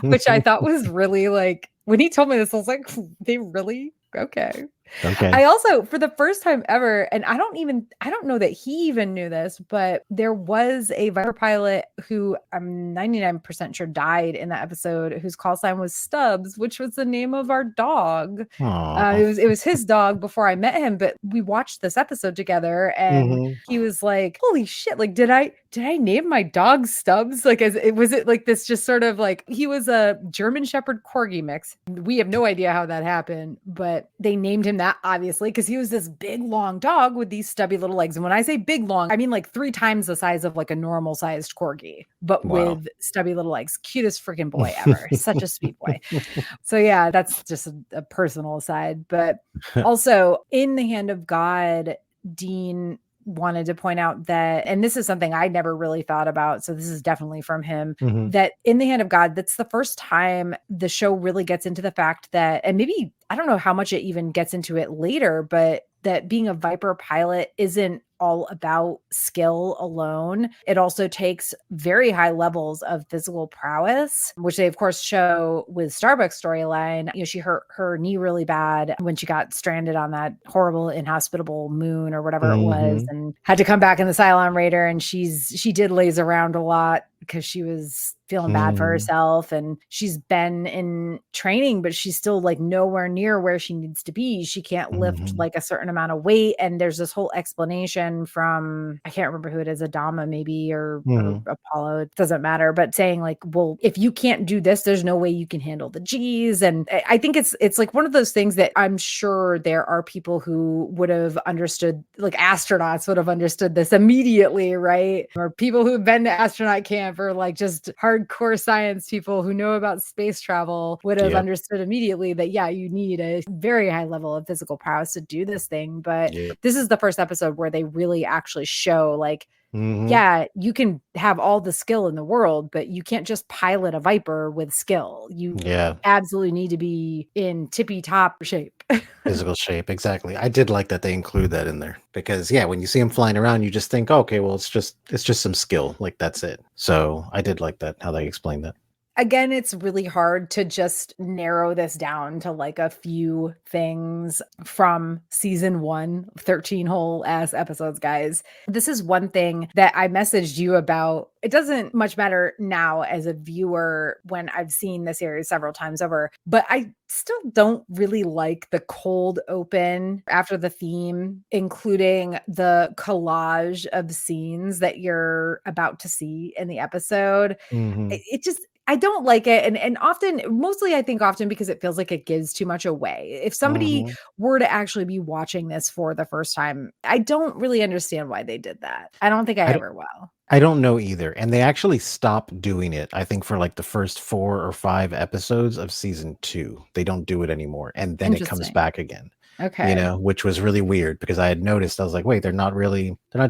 which I thought was really like, when he told me this, I was like, they really? Okay. I also, for the first time ever, and I don't know that he even knew this, but there was a Viper pilot who I'm 99% sure died in that episode, whose call sign was Stubbs, which was the name of our dog. It was his dog before I met him, but we watched this episode together, and he was like, "Holy shit! Like, did I name my dog Stubbs? Like, was it like this? Just sort of like he was a German Shepherd Corgi mix. We have no idea how that happened, but they named him that obviously because he was this big long dog with these stubby little legs. And when I say big long, I mean like 3 times the size of like a normal sized corgi, but with stubby little legs. Cutest freaking boy ever. Such a sweet boy. So yeah, that's just a personal aside. But also in The Hand of God, Dean wanted to point out that, and this is something I never really thought about, so this is definitely from him, that in The Hand of God, that's the first time the show really gets into the fact that, and maybe, I don't know how much it even gets into it later, but that being a Viper pilot isn't all about skill alone. It also takes very high levels of physical prowess, which they of course show with Starbuck's storyline. You know, she hurt her knee really bad when she got stranded on that horrible inhospitable moon or whatever it was, and had to come back in the Cylon Raider. And she did laze around a lot because she was feeling bad for herself, and she's been in training, but she's still like nowhere near where she needs to be. She can't lift like a certain amount of weight. And there's this whole explanation from, I can't remember who it is, Adama maybe, or Apollo, it doesn't matter, but saying like, well, if you can't do this, there's no way you can handle the G's. And I think it's like one of those things that I'm sure there are people who would have understood, like astronauts would have understood this immediately, right? Or people who've been to astronaut camp, or like just hardcore science people who know about space travel would have understood immediately that, yeah, you need a very high level of physical prowess to do this thing. But this is the first episode where they really actually show like, yeah, you can have all the skill in the world, but you can't just pilot a Viper with skill. You absolutely need to be in tippy top shape. Physical shape, exactly. I did like that they include that in there because when you see him flying around, you just think, okay, well, it's just some skill, like that's it. So I did like that, how they explained that. Again, it's really hard to just narrow this down to like a few things from season 1, 13 whole ass episodes, guys. This is one thing that I messaged you about. It doesn't much matter now as a viewer when I've seen the series several times over, but I still don't really like the cold open after the theme, including the collage of scenes that you're about to see in the episode. It just, I don't like it. And often, mostly I think often because it feels like it gives too much away. If somebody were to actually be watching this for the first time, I don't really understand why they did that. I don't think I ever will. I don't know either. And they actually stopped doing it, I think, for like the first 4 or 5 episodes of season 2. They don't do it anymore. And then it comes back again. Okay. You know, which was really weird because I had noticed, I was like, wait, they're not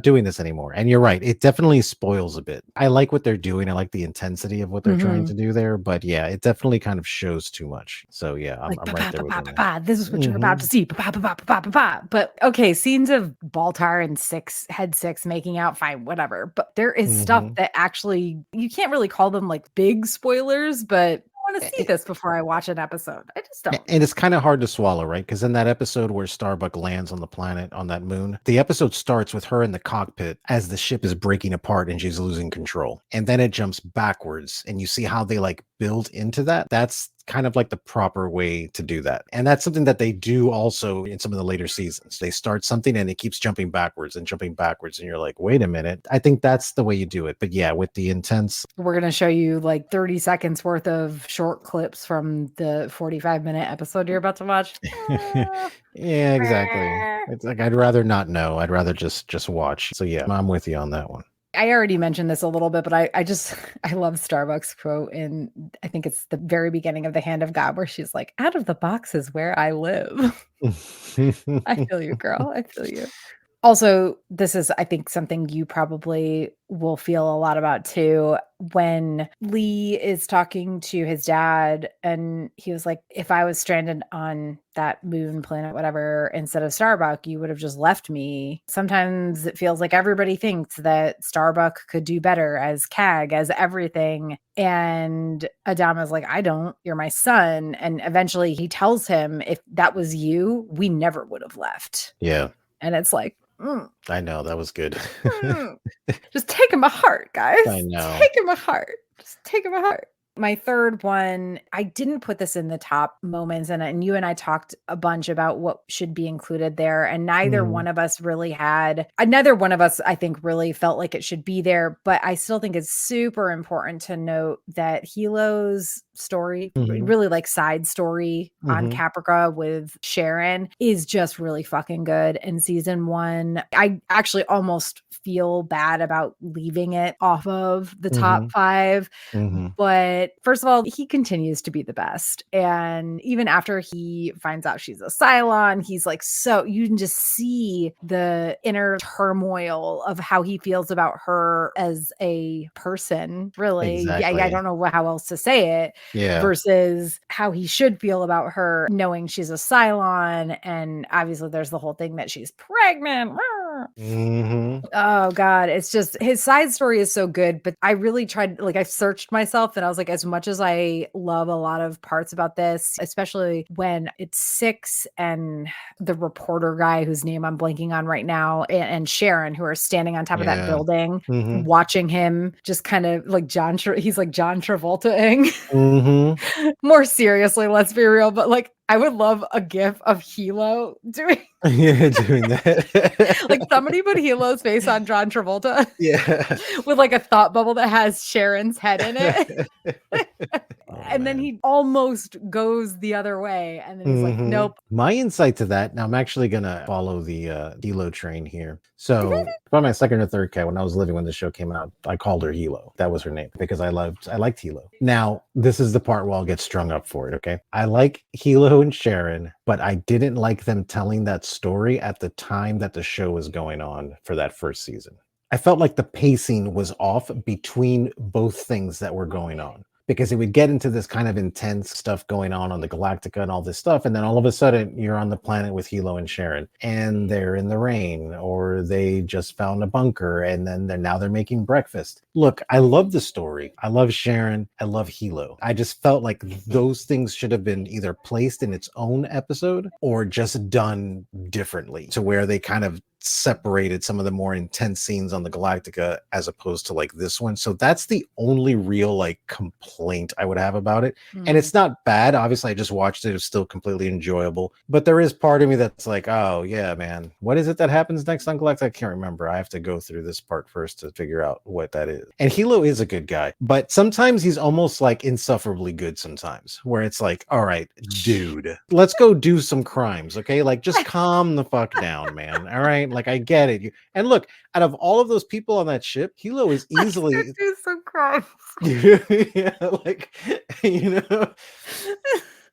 doing this anymore. And you're right. It definitely spoils a bit. I like what they're doing. I like the intensity of what they're trying to do there. But yeah, it definitely kind of shows too much. So yeah, I'm right there with you. This is what you're about to see. But okay, scenes of Baltar and Head 6 making out, fine, whatever. But there is stuff that actually, you can't really call them like big spoilers, but want to see this before I watch an episode. I just don't. And it's kind of hard to swallow, right? Because in that episode where Starbuck lands on the planet, on that moon, the episode starts with her in the cockpit as the ship is breaking apart and she's losing control. And then it jumps backwards and you see how they like build into that. That's kind of like the proper way to do that. And that's something that they do also in some of the later seasons. They start something and it keeps jumping backwards and jumping backwards. And you're like, wait a minute. I think that's the way you do it. But yeah, with the intense. We're going to show you like 30 seconds worth of short clips from the 45-minute episode you're about to watch. Yeah, exactly. It's like, I'd rather not know. I'd rather just watch. So yeah, I'm with you on that one. I already mentioned this a little bit, but I love Starbucks quote. And I think it's the very beginning of The Hand of God where she's like, out of the box is where I live. I feel you, girl. I feel you. Also, this is, I think, something you probably will feel a lot about too. When Lee is talking to his dad and he was like, if I was stranded on that moon, planet, whatever, instead of Starbuck, you would have just left me. Sometimes it feels like everybody thinks that Starbuck could do better as CAG, as everything. And Adama's like, I don't, you're my son. And eventually he tells him, if that was you, we never would have left. Yeah. And it's like, I know, that was good. Just take him a heart, guys. I know. Take him a heart. Just take him a heart. My third one, I didn't put this in the top moments, and you and I talked a bunch about what should be included there, and neither one of us, I think, really felt like it should be there, but I still think it's super important to note that Hilo's story, really like side story on Caprica with Sharon, is just really fucking good. In season 1, I actually almost feel bad about leaving it off of the top 5, but first of all, he continues to be the best. And even after he finds out she's a Cylon, he's like, so you can just see the inner turmoil of how he feels about her as a person, really. Exactly. I don't know how else to say it. Yeah. Versus how he should feel about her knowing she's a Cylon. And obviously there's the whole thing that she's pregnant. Oh God, it's just, his side story is so good, but I really tried, like, I searched myself and I was like, as much as I love a lot of parts about this, especially when it's Six and the reporter guy whose name I'm blanking on right now, and Sharon, who are standing on top of that building, watching him just kind of like he's like John Travolta-ing. More seriously, let's be real, but like, I would love a gif of Hilo doing that. Like somebody put Hilo's face on John Travolta. Yeah. With like a thought bubble that has Sharon's head in it. And then he almost goes the other way. And then he's like, nope. My insight to that, now I'm actually going to follow the Hilo train here. So probably my second or third cat, when I was living, when the show came out, I called her Hilo. That was her name because I liked Hilo. Now, this is the part where I'll get strung up for it, okay? I like Hilo and Sharon, but I didn't like them telling that story at the time that the show was going on for that first season. I felt like the pacing was off between both things that were going on, because it would get into this kind of intense stuff going on the Galactica and all this stuff. And then all of a sudden you're on the planet with Hilo and Sharon and they're in the rain, or they just found a bunker and then now they're making breakfast. Look, I love the story. I love Sharon. I love Hilo. I just felt like those things should have been either placed in its own episode or just done differently, to where they kind of separated some of the more intense scenes on the Galactica as opposed to like this one. So that's the only real like complaint I would have about it. And it's not bad. Obviously, I just watched it. It's still completely enjoyable. But there is part of me that's like, oh yeah, man, what is it that happens next on Galactica? I can't remember. I have to go through this part first to figure out what that is. And Hilo is a good guy, but sometimes he's almost like insufferably good sometimes, where it's like, all right, dude, let's go do some crimes. Okay. Like just calm the fuck down, man. All right. Like, I get it. And look, out of all of those people on that ship, Hilo is easily do some crimes. Yeah, like, you know,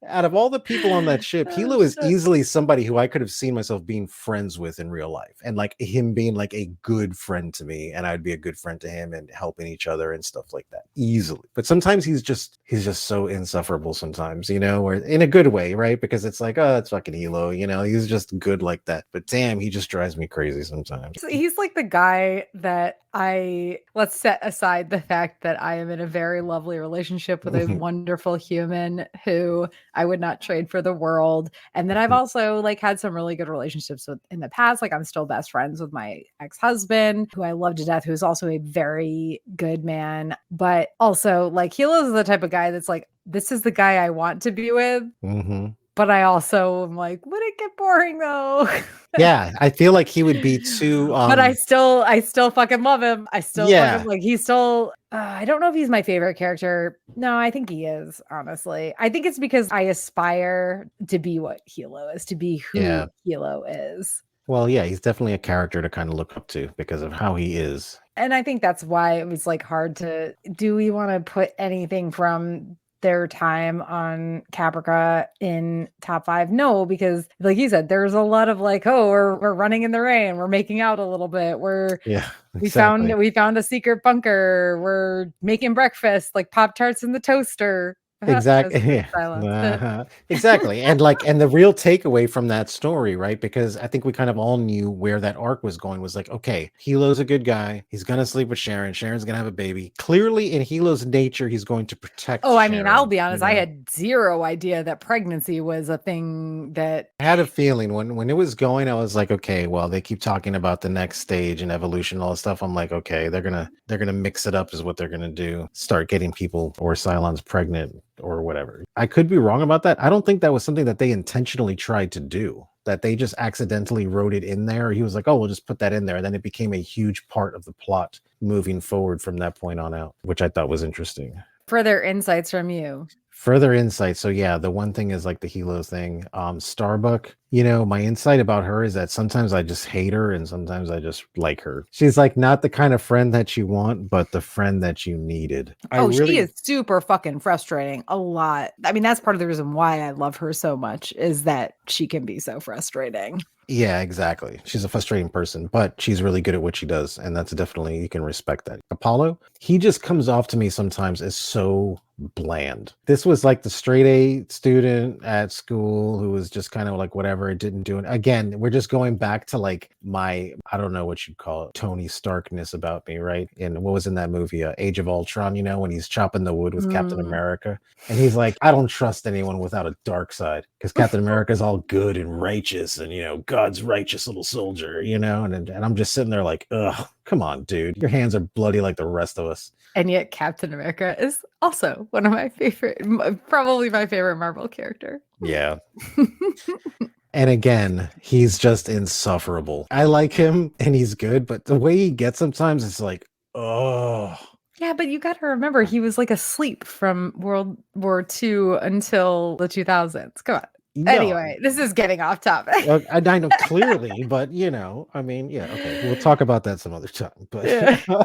out of all the people on that ship, Hilo is easily somebody who I could have seen myself being friends with in real life, and like him being like a good friend to me, and I'd be a good friend to him and helping each other and stuff like that easily. But sometimes he's just so insufferable sometimes, you know, or in a good way, right? Because it's like, oh, it's fucking Hilo, you know, he's just good like that. But damn, he just drives me crazy sometimes. He's like the guy that Let's set aside the fact that I am in a very lovely relationship with a wonderful human who I would not trade for the world. And then I've also like had some really good relationships with in the past. Like I'm still best friends with my ex-husband, who I love to death, who's also a very good man. But also like Hilo's the type of guy that's like, this is the guy I want to be with. But I also am like, would it get boring though? Yeah, I feel like he would be too. But I still fucking love him. I still Yeah. like he's still. I don't know if he's my favorite character. No, I think he is. Honestly, I think it's because I aspire to be what Hilo is, to be who Hilo is. Well, yeah, he's definitely a character to kind of look up to because of how he is. And I think that's why it was like hard to. Do we want to put anything from their time on Caprica in top 5? No, because like you said, there's a lot of like, oh, we're running in the rain, we're making out a little bit, we found a secret bunker, we're making breakfast, like Pop-Tarts in the toaster. Exactly. Exactly. And the real takeaway from that story, right? Because I think we kind of all knew where that arc was going, was like, okay, Hilo's a good guy. He's going to sleep with Sharon. Sharon's going to have a baby. Clearly in Hilo's nature, he's going to protect I Sharon, mean, I'll be honest, I had zero idea that pregnancy was a thing that I had a feeling when it was going, I was like, okay, well, they keep talking about the next stage and evolution, all this stuff. I'm like, okay, they're gonna mix it up is what they're gonna do. Start getting people or Cylons pregnant or whatever. I could be wrong about that. I don't think that was something that they intentionally tried to do, that they just accidentally wrote it in there. He was like, oh, we'll just put that in there. And then it became a huge part of the plot moving forward from that point on out, which I thought was interesting. Further insights from you. Further insight. So yeah, the one thing is like the Hilo thing. Starbuck, my insight about her is that sometimes I just hate her and sometimes I just like her. She's like not the kind of friend that you want, but the friend that you needed. She is super fucking frustrating a lot. I mean, that's part of the reason why I love her so much, is that she can be so frustrating. Yeah, exactly. She's a frustrating person, but she's really good at what she does. And that's definitely, you can respect that. Apollo, he just comes off to me sometimes as so bland. This was like the straight A student at school who was just kind of like whatever, it didn't do it. Again, we're just going back to like my, I don't know what you'd call it, Tony Starkness about me, right? And what was in that movie, Age of Ultron, when he's chopping the wood with Captain America. And he's like, I don't trust anyone without a dark side, because Captain America's all good and righteous and, God's righteous little soldier, and I'm just sitting there like, ugh, come on, dude. Your hands are bloody like the rest of us. And yet Captain America is also one of my favorite, probably my favorite Marvel character. Yeah. And again, he's just insufferable. I like him and he's good, but the way he gets sometimes, it's like, oh. Yeah, but you got to remember, he was like asleep from World War II until the 2000s. Come on. No. Anyway, this is getting off topic. I know clearly, but I mean, yeah, okay. We'll talk about that some other time. But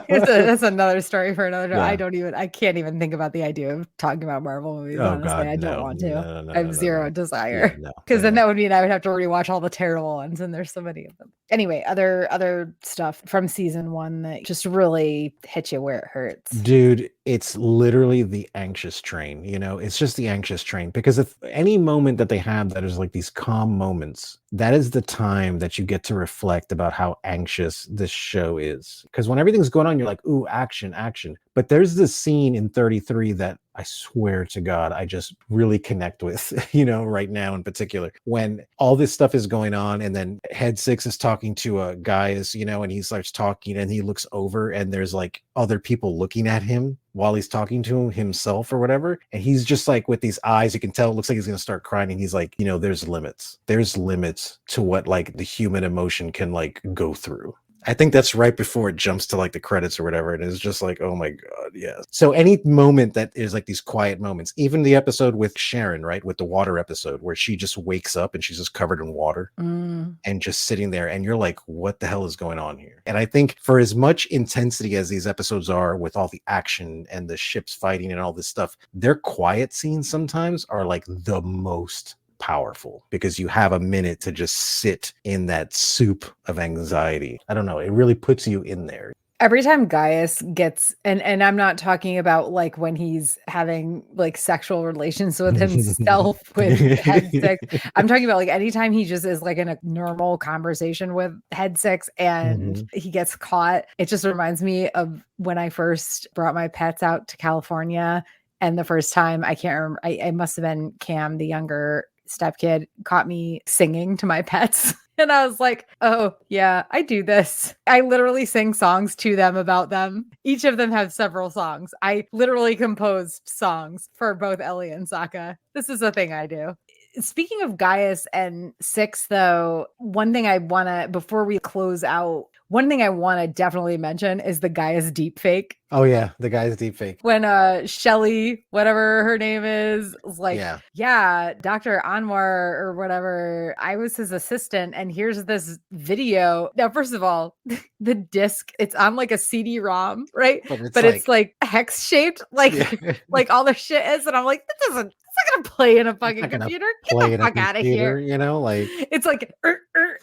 that's another story for another time. Yeah. I can't even think about the idea of talking about Marvel movies. Honestly, God, I don't want to. No, I have zero desire. Because then that would mean I would have to rewatch all the terrible ones, and there's so many of them. Anyway, other stuff from season 1 that just really hit you where it hurts. Dude, it's literally the anxious train, it's just the anxious train, because if any moment that they have that is like these calm moments, that is the time that you get to reflect about how anxious this show is. Because when everything's going on, you're like, ooh, action. But there's this scene in 33 that I swear to God, I just really connect with, right now in particular, when all this stuff is going on and then Head 6 is talking to a guy, and he starts talking and he looks over and there's like other people looking at him while he's talking to himself or whatever. And he's just like with these eyes, you can tell, it looks like he's going to start crying. And he's like, there's limits to what like the human emotion can like go through. I think that's right before it jumps to like the credits or whatever. And it's just like, oh my God, yeah. So any moment that is like these quiet moments, even the episode with Sharon, right? With the water episode where she just wakes up and she's just covered in water and just sitting there. And you're like, what the hell is going on here? And I think for as much intensity as these episodes are with all the action and the ships fighting and all this stuff, their quiet scenes sometimes are like the most powerful, because you have a minute to just sit in that soup of anxiety. I don't know. It really puts you in there. Every time Gaius gets, and I'm not talking about like when he's having like sexual relations with himself with head six. I'm talking about like anytime he just is like in a normal conversation with head six and Mhm. he gets caught, it just reminds me of when I first brought my pets out to California. And the first time, I can't remember, I must have been Cam, the younger stepkid, caught me singing to my pets. And I was like, oh, yeah, I do this. I literally sing songs to them about them. Each of them have several songs. I literally composed songs for both Ellie and Sokka. This is a thing I do. Speaking of Gaius and Six, though, one thing I want to, before we close out, one thing I want to definitely mention is the Gaius deepfake. Oh yeah, the guy's deepfake. When Shelly, whatever her name is, was like, Yeah. yeah, Dr. Anwar or whatever, I was his assistant, and here's this video. Now, first of all, the disc, it's on like a CD-ROM, right? But It's like hex shaped, like yeah. like all the shit is, and I'm like, that doesn't, it's not gonna play in a fucking Not gonna computer. Get play the in a fuck out of computer, here. you know, like It's like,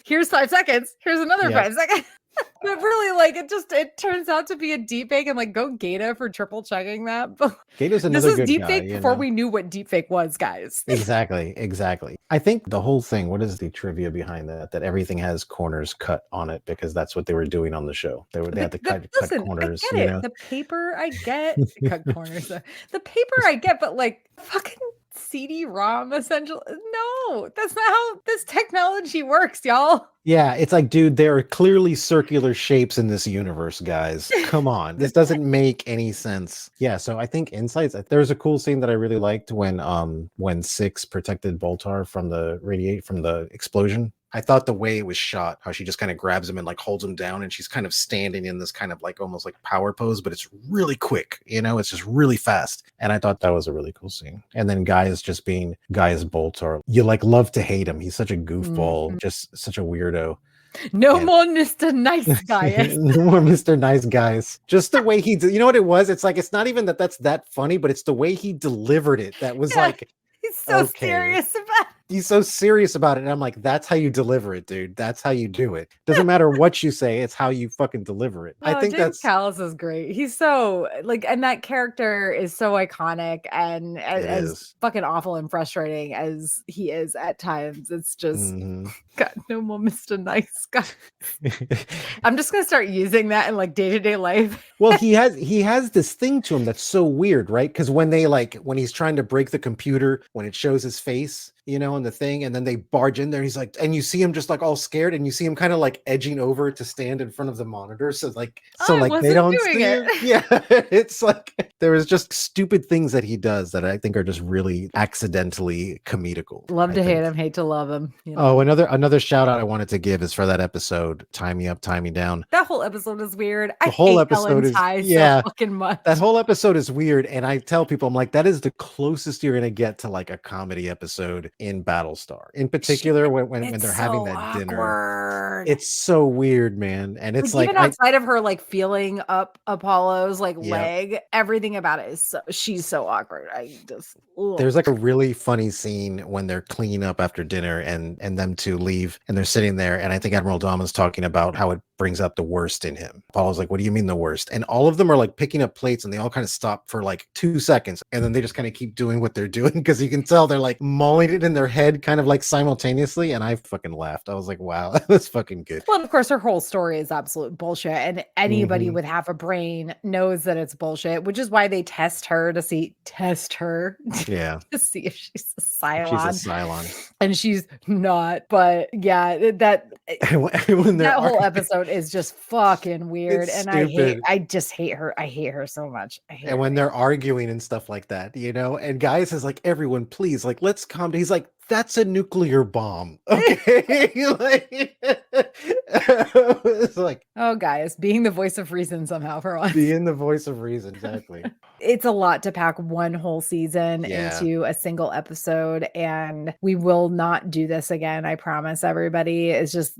here's 5 seconds. Here's another yeah. 5 seconds. But really, like, it turns out to be a deepfake, and like, go Gata for triple checking that. But Gato's this another is good guy, deepfake you before know. we knew what deepfake was, guys. Exactly. I think the whole thing, what is the trivia behind that? That everything has corners cut on it because that's what they were doing on the show. They had to cut Listen, corners, I you get know. it. The paper I get, cut corners. The paper I get, but like fucking CD-ROM essentially. No, that's not how this technology works, y'all. Yeah, it's like, dude, there are clearly circular shapes in this universe, guys. Come on. This doesn't make any sense. Yeah, so I think Insights, there's a cool scene that I really liked when Six protected Boltar from the explosion. I thought the way it was shot, how she just kind of grabs him and like holds him down, and she's kind of standing in this kind of like almost like power pose, but it's really quick, you know, it's just really fast. And I thought that was a really cool scene. And then Gaius just being Gaius Boltar, you like love to hate him. He's such a goofball, just such a weirdo. No And more Mr. Nice Gaius. no more Mr. Nice Guys. Just the way he, you know what it was? It's like, it's not even that's that funny, but it's the way he delivered it that was Yeah, like, he's so okay. serious about it. He's so serious about it. And I'm like, that's how you deliver it, dude. That's how you do it. Doesn't matter what you say, it's how you fucking deliver it. I think James that's Callis is great. He's so like, and that character is so iconic, and as fucking awful and frustrating as he is at times, it's just God, no more Mr. Nice Guy. I'm just gonna start using that in like day-to-day life. Well, he has this thing to him that's so weird, right? Because when he's trying to break the computer, when it shows his face, you know, on the thing, and then they barge in there, he's like, and you see him just like all scared, and you see him kind of like edging over to stand in front of the monitor, so they don't see him. Yeah, it's like there was just stupid things that he does that I think are just really accidentally comedical. Love to hate him, hate to love him. You Oh, know? another shout out I wanted to give is for that episode, Tie Me Up, Tie Me Down. That whole episode is weird. The whole hate episode Ellen is Tighe so fucking much. That whole episode is weird, and I tell people, I'm like, that is the closest you're gonna get to like a comedy episode in Battlestar. In particular, when they're having that dinner, it's so weird, man. And it's like even outside of her like feeling up Apollo's like leg, everything about it is she's so awkward. There's like a really funny scene when they're cleaning up after dinner and them two leave, and they're sitting there, and I think Admiral Dahman's talking about how it brings out the worst in him. Apollo's like, what do you mean the worst? And all of them are like picking up plates, and they all kind of stop for like 2 seconds, and then they just kind of keep doing what they're doing, because you can tell they're like mulling it in their head kind of like simultaneously. And I fucking laughed. I was like, wow, that was fucking good. Well, of course, her whole story is absolute bullshit, and anybody with half a brain knows that it's bullshit, which is why they test her to see to see if she's a Cylon. She's a Cylon. And she's not. But yeah, that whole episode is just fucking weird. It's and stupid. I just hate her. I hate her so much. And when they're arguing and stuff like that, you know, and Gaius is like, everyone, please, like, let's calm down. He's like, that's a nuclear bomb. Okay. It's like, oh, Gaius, being the voice of reason somehow for once. Being the voice of reason, exactly. It's a lot to pack one whole season into a single episode, and we will not do this again. I promise everybody. It's just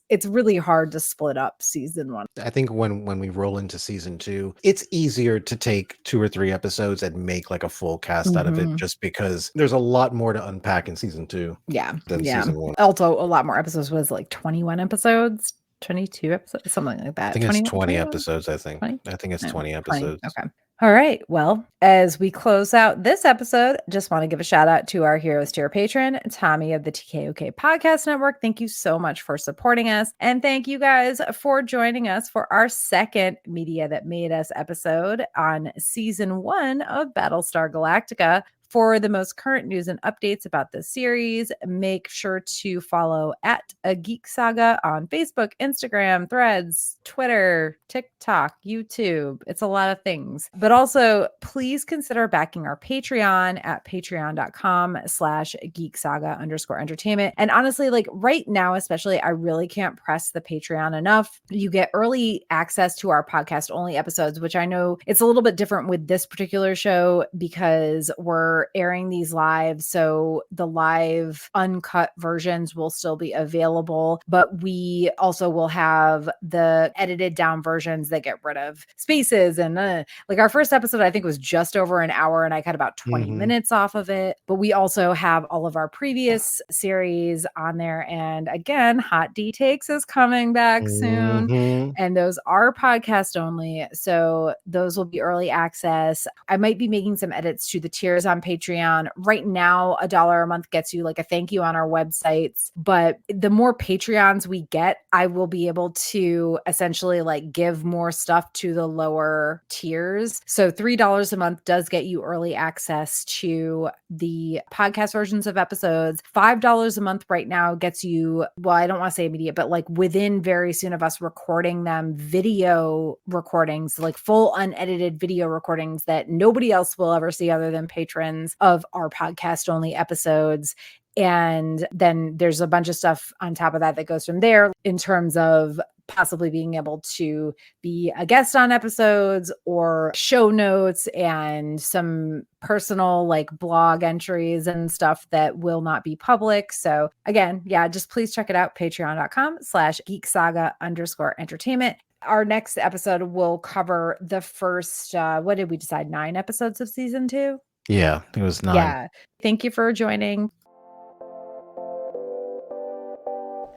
it's really hard to split up season 1. I think when we roll into season 2, it's easier to take 2 or 3 episodes and make like a full cast out of it, just because there's a lot more to unpack in season 2. Yeah. Than season 1. Also, a lot more episodes. Was like 21 episodes. 22 episodes, something like that. I think it's 20 21? episodes, I think. 20? I think it's No, 20 20. episodes. Okay. All right. Well, as we close out this episode, just want to give a shout out to our Heroes Tier patron, Tommy of the TKOK Podcast Network. Thank you so much for supporting us. And thank you guys for joining us for our second Media That Made Us episode on season 1 of Battlestar Galactica. For the most current news and updates about the series, make sure to follow at A Geek Saga on Facebook, Instagram, Threads, Twitter, TikTok, YouTube. It's a lot of things. But also, please consider backing our Patreon at patreon.com/geeksaga_entertainment. And honestly, like right now, especially, I really can't press the Patreon enough. You get early access to our podcast only episodes, which I know it's a little bit different with this particular show because we're airing these live. So the live uncut versions will still be available, but we also will have the edited down versions that get rid of spaces. And like our first episode, I think was just over an hour and I cut about 20 minutes off of it. But we also have all of our previous series on there. And again, Hot D Takes is coming back soon. And those are podcast only. So those will be early access. I might be making some edits to the tiers on Patreon. Right now, $1 a month gets you like a thank you on our websites. But the more Patreons we get, I will be able to essentially like give more stuff to the lower tiers. So $3 a month does get you early access to the podcast versions of episodes. $5 a month right now gets you, well, I don't want to say immediate, but like within very soon of us recording them, video recordings, like full unedited video recordings that nobody else will ever see other than patrons of our podcast only episodes. And then there's a bunch of stuff on top of that that goes from there in terms of possibly being able to be a guest on episodes or show notes and some personal like blog entries and stuff that will not be public. So again, yeah, just please check it out. Patreon.com/geeksaga_entertainment. Our next episode will cover the first, what did we decide? 9 episodes of season 2? Yeah, it was 9. Yeah. Thank you for joining.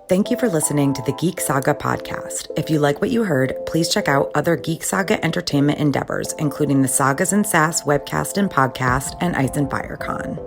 Thank you for listening to the Geek Saga podcast. If you like what you heard, please check out other Geek Saga entertainment endeavors, including the Sagas and Sass webcast and podcast and Ice and Fire Con.